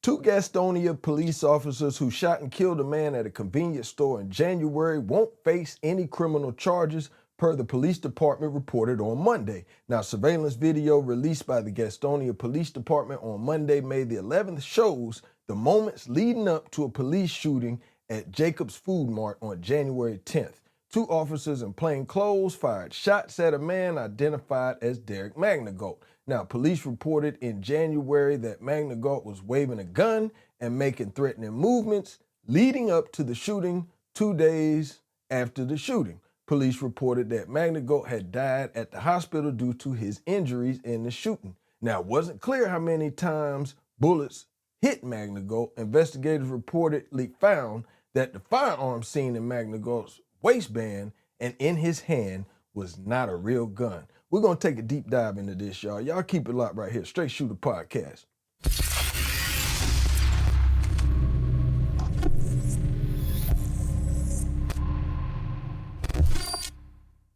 Two Gastonia police officers who shot and killed a man at a convenience store in January won't face any criminal charges, per the police department reported on Monday. Now, surveillance video released by the Gastonia Police Department on Monday, May the 11th, shows the moments leading up to a police shooting at Jacob's Food Mart on January 10th. Two officers in plain clothes fired shots at a man identified as Derrick Manigault. Now, police reported in January that Manigault was waving a gun and making threatening movements leading up to the shooting 2 days after the shooting. Police reported that Manigault had died at the hospital due to his injuries in the shooting. Now, it wasn't clear how many times bullets hit Manigault. Investigators reportedly found that the firearm seen in Manigault's waistband and in his hand was not a real gun. We're going to take a deep dive into this, y'all. Y'all keep it locked right here. Straight Shooter Podcast.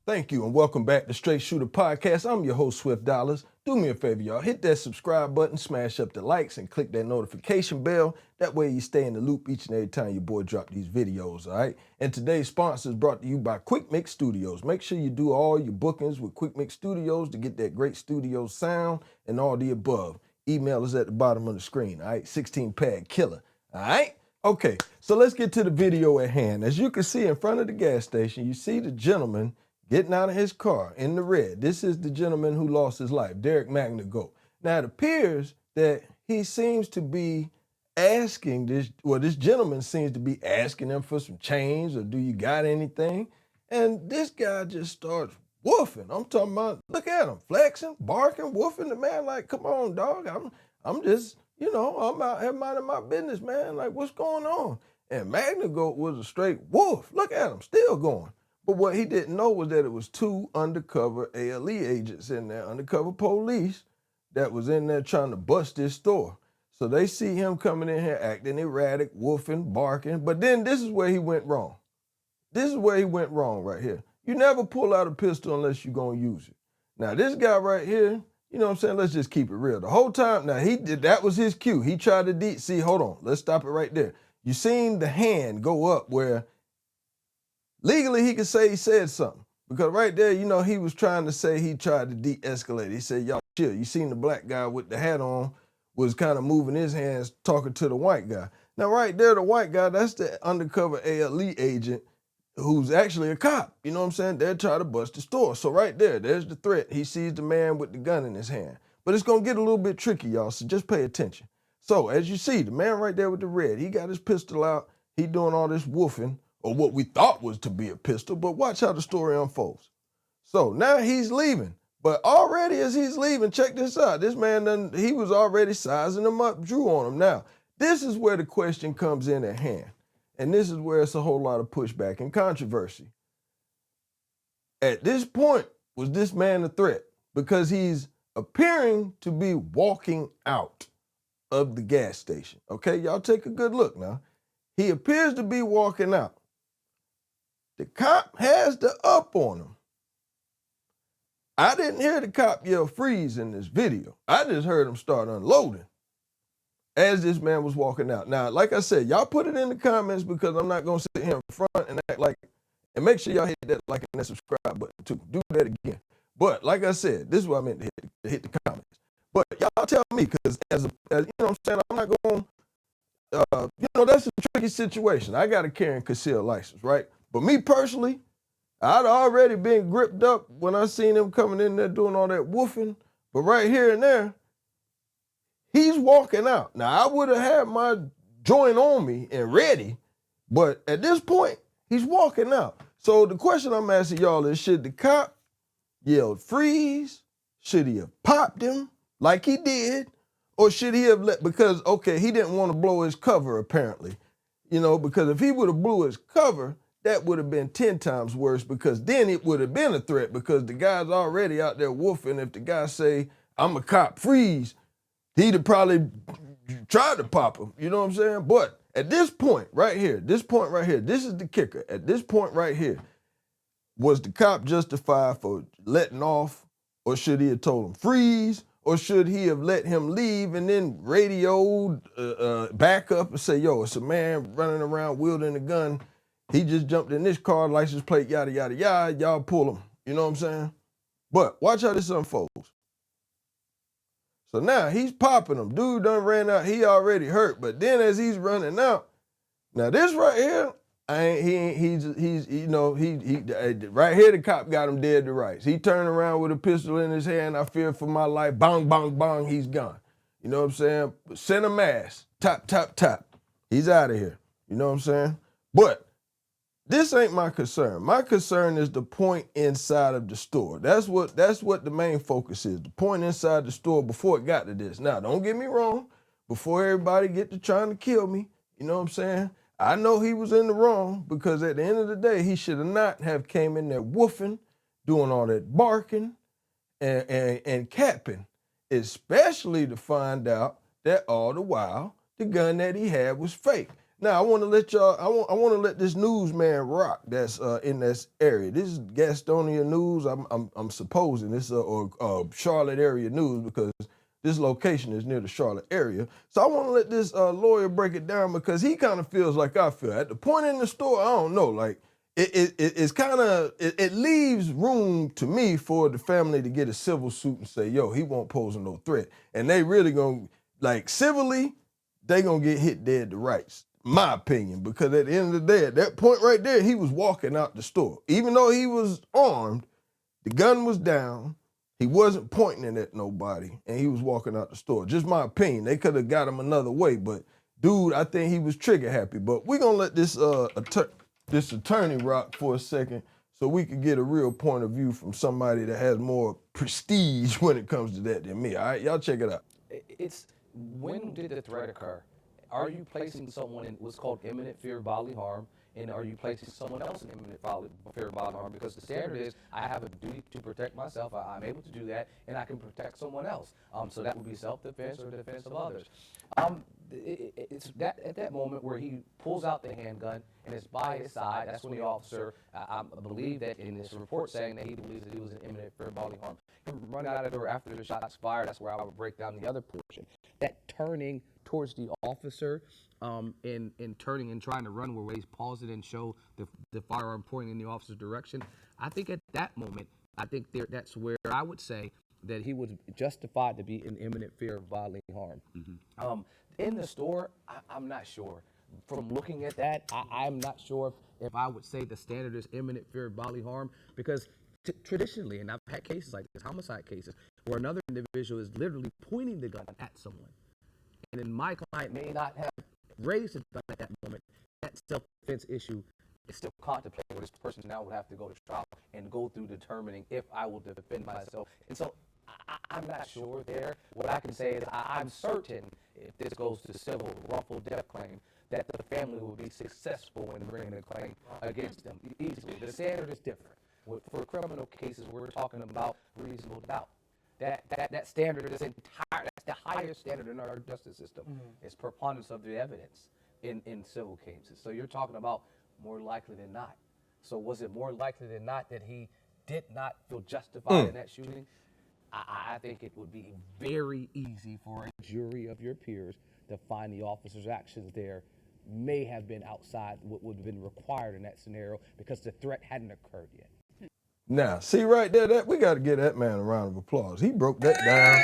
Thank you and welcome back to Straight Shooter Podcast. I'm your host, Swift Dollarz. Do me a favor, y'all. Hit that subscribe button, smash up the likes, and click that notification bell. That way you stay in the loop each and every time your boy drop these videos, all right? And today's sponsor is brought to you by Quick Mix Studios. Make sure you do all your bookings with Quick Mix Studios to get that great studio sound and all the above. Email is at the bottom of the screen, all right? 16-pad killer, all right? Okay, so let's get to the video at hand. As you can see in front of the gas station, you see the gentleman getting out of his car in the red. This is the gentleman who lost his life, Derrick Manigault. Now, it appears that he seems to be asking this gentleman seems to be asking him for some change or do you got anything? And this guy just starts woofing. I'm talking about, look at him, flexing, barking, woofing. The man like, come on, dog. I'm just, I'm out here minding my business, man. Like, what's going on? And Manigault was a straight woof. Look at him, still going. But what he didn't know was that it was two undercover ALE agents in there, undercover police, that was in there trying to bust this store. So they see him coming in here acting erratic, woofing, barking. But then this is where he went wrong. This is where he went wrong right here. You never pull out a pistol unless you're going to use it. Now, this guy right here, you know what I'm saying? Let's just keep it real. The whole time, now, that was his cue. He tried to see, hold on, let's stop it right there. You seen the hand go up where legally, he could say he said something because right there, he was trying to say he tried to de-escalate. He said, y'all chill. You seen the black guy with the hat on was kind of moving his hands, talking to the white guy. Now, right there, the white guy, that's the undercover ALE agent who's actually a cop. You know what I'm saying? They're trying to bust the store. So right there's the threat. He sees the man with the gun in his hand. But it's going to get a little bit tricky, y'all, so just pay attention. So as you see, the man right there with the red, he got his pistol out. He doing all this woofing, or what we thought was to be a pistol, but watch how the story unfolds. So now he's leaving, but already as he's leaving, check this out. This man, he was already sizing him up, drew on him. Now, this is where the question comes in at hand, and this is where it's a whole lot of pushback and controversy. At this point, was this man a threat? Because he's appearing to be walking out of the gas station. Okay, y'all take a good look now. He appears to be walking out. The cop has the up on him. I didn't hear the cop yell freeze in this video. I just heard him start unloading as this man was walking out. Now, like I said, y'all put it in the comments because I'm not going to sit here in front and act like, and make sure y'all hit that like and that subscribe button too. Do that again. But like I said, this is what I meant to hit the comments. But y'all tell me, because as you know what I'm saying, I'm not going, that's a tricky situation. I got a carry and conceal license, right? But me personally, I'd already been gripped up when I seen him coming in there doing all that woofing. But right here and there, he's walking out. Now, I would have had my joint on me and ready, but at this point, he's walking out. So the question I'm asking y'all is, should the cop yell freeze? Should he have popped him like he did? Or should he have because, okay, he didn't want to blow his cover apparently. Because if he would have blew his cover, that would have been 10 times worse because then it would have been a threat because the guy's already out there woofing. If the guy say, I'm a cop, freeze, he'd have probably tried to pop him. You know what I'm saying? But at this point right here, this is the kicker. At this point right here, was the cop justified for letting off or should he have told him freeze? Or should he have let him leave and then radioed back up and say, yo, it's a man running around wielding a gun. He just jumped in this car, license plate, yada, yada, yada. Y'all pull him. You know what I'm saying? But watch how this unfolds. So now he's popping him. Dude done ran out. He already hurt. But then as he's running out, now this right here, right here the cop got him dead to rights. He turned around with a pistol in his hand. I fear for my life. Bang, bang, bang, he's gone. You know what I'm saying? Send a mass. Tap, tap, tap. He's out of here. You know what I'm saying? But this ain't my concern. My concern is the point inside of the store. That's what the main focus is. The point inside the store before it got to this. Now, don't get me wrong. Before everybody get to trying to kill me, you know what I'm saying? I know he was in the wrong because at the end of the day, he should have not have came in there woofing, doing all that barking and capping, especially to find out that all the while the gun that he had was fake. Now I want to let y'all. I want to let this newsman rock. That's in this area. This is Gastonia news. I'm supposing this or Charlotte area news because this location is near the Charlotte area. So I want to let this lawyer break it down because he kind of feels like I feel. At the point in the store, I don't know. Like it leaves room to me for the family to get a civil suit and say, yo, he won't pose no threat, and they really gonna like civilly, they gonna get hit dead to rights. My opinion, because at the end of the day, at that point right there, he was walking out the store. Even though he was armed, the gun was down, he wasn't pointing it at nobody, and he was walking out the store. Just my opinion. They could have got him another way, but dude, I think he was trigger happy. But we're gonna let this attorney rock for a second so we could get a real point of view from somebody that has more prestige when it comes to that than me. All right, y'all check it out. It's when did the threat occur? Are you placing someone in what's called imminent fear of bodily harm, and are you placing someone else in imminent fear of bodily harm? Because the standard is I have a duty to protect myself. I'm able to do that, and I can protect someone else. So that would be self-defense or defense of others. It's that at that moment where he pulls out the handgun and it's by his side. That's when the officer, I believe that in this report saying that he believes that he was in imminent fear of bodily harm. He run out of the door after the shots fired. That's where I would break down the other portion. That turning towards the officer and turning and trying to run where he's paused it and show the firearm pointing in the officer's direction. I think at that moment, that's where I would say that he was justified to be in imminent fear of bodily harm. Mm-hmm. In the store, I'm not sure. From looking at that, I'm not sure if I would say the standard is imminent fear of bodily harm because traditionally, and I've had cases like this, homicide cases, where another individual is literally pointing the gun at someone. And then my client may not have raised the gun at that moment. That self-defense issue is still contemplated, where this person now would have to go to trial and go through determining if I will defend myself. And so I'm not sure there. What I can say is I'm certain if this goes to civil wrongful death claim, that the family will be successful in bringing a claim against them easily. The standard is different. For criminal cases, we're talking about reasonable doubt. That standard is that's the highest standard in our justice system. Mm-hmm. It's preponderance of the evidence in civil cases. So you're talking about more likely than not. So was it more likely than not that he did not feel justified in that shooting? I think it would be very easy for a jury of your peers to find the officer's actions there may have been outside what would have been required in that scenario because the threat hadn't occurred yet. Now, see right there, we got to give that man a round of applause. He broke that down.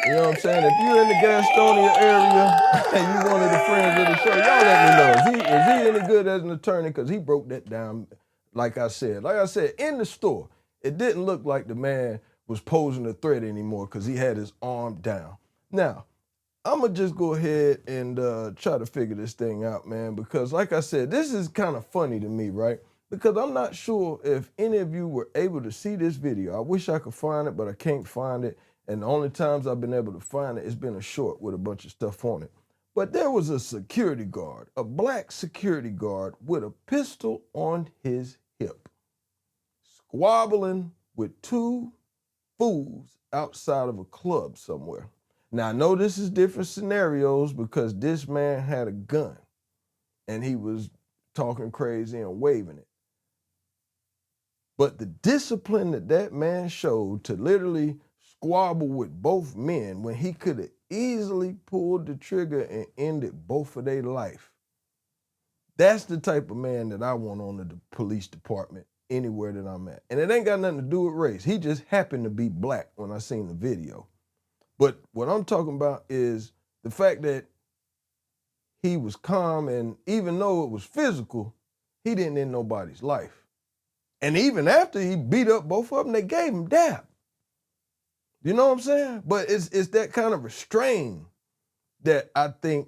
You know what I'm saying? If you're in the Gastonia area and you one of the friends of the show, y'all let me know. Is he any good as an attorney? Because he broke that down, like I said. Like I said, in the store, it didn't look like the man was posing a threat anymore because he had his arm down. Now, I'm going to just go ahead and try to figure this thing out, man, because like I said, this is kind of funny to me, right? Because I'm not sure if any of you were able to see this video. I wish I could find it, but I can't find it. And the only times I've been able to find it, it's been a short with a bunch of stuff on it. But there was a security guard, a black security guard with a pistol on his hip, squabbling with two fools outside of a club somewhere. Now, I know this is different scenarios because this man had a gun and he was talking crazy and waving it. But the discipline that man showed to literally squabble with both men when he could have easily pulled the trigger and ended both of their life. That's the type of man that I want on the police department anywhere that I'm at. And it ain't got nothing to do with race. He just happened to be black when I seen the video. But what I'm talking about is the fact that he was calm, and even though it was physical, he didn't end nobody's life. And even after he beat up both of them, they gave him dap. You know what I'm saying? But it's that kind of restraint that I think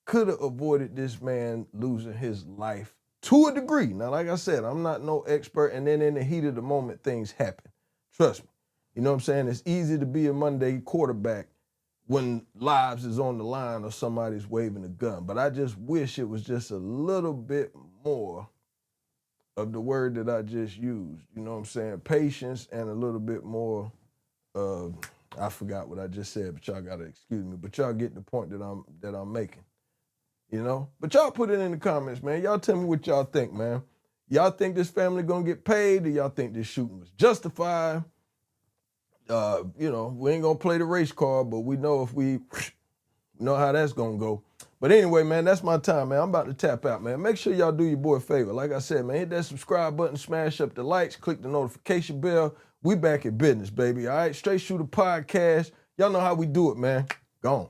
could have avoided this man losing his life to a degree. Now, like I said, I'm not no expert, and then in the heat of the moment, things happen. Trust me. You know what I'm saying? It's easy to be a Monday quarterback when lives is on the line or somebody's waving a gun. But I just wish it was just a little bit more of the word that I just used. You know what I'm saying? Patience and a little bit more I forgot what I just said, but y'all gotta excuse me. But y'all get the point that I'm making. You know? But y'all put it in the comments, man. Y'all tell me what y'all think, man. Y'all think this family gonna get paid, or y'all think this shooting was justified? You know, we ain't gonna play the race card, but we know if we know how that's gonna go. But anyway, man, that's my time, man. I'm about to tap out, man. Make sure y'all do your boy a favor. Like I said, man, hit that subscribe button, smash up the likes, click the notification bell. We back in business, baby. All right, Straight Shooter Podcast. Y'all know how we do it, man. Gone.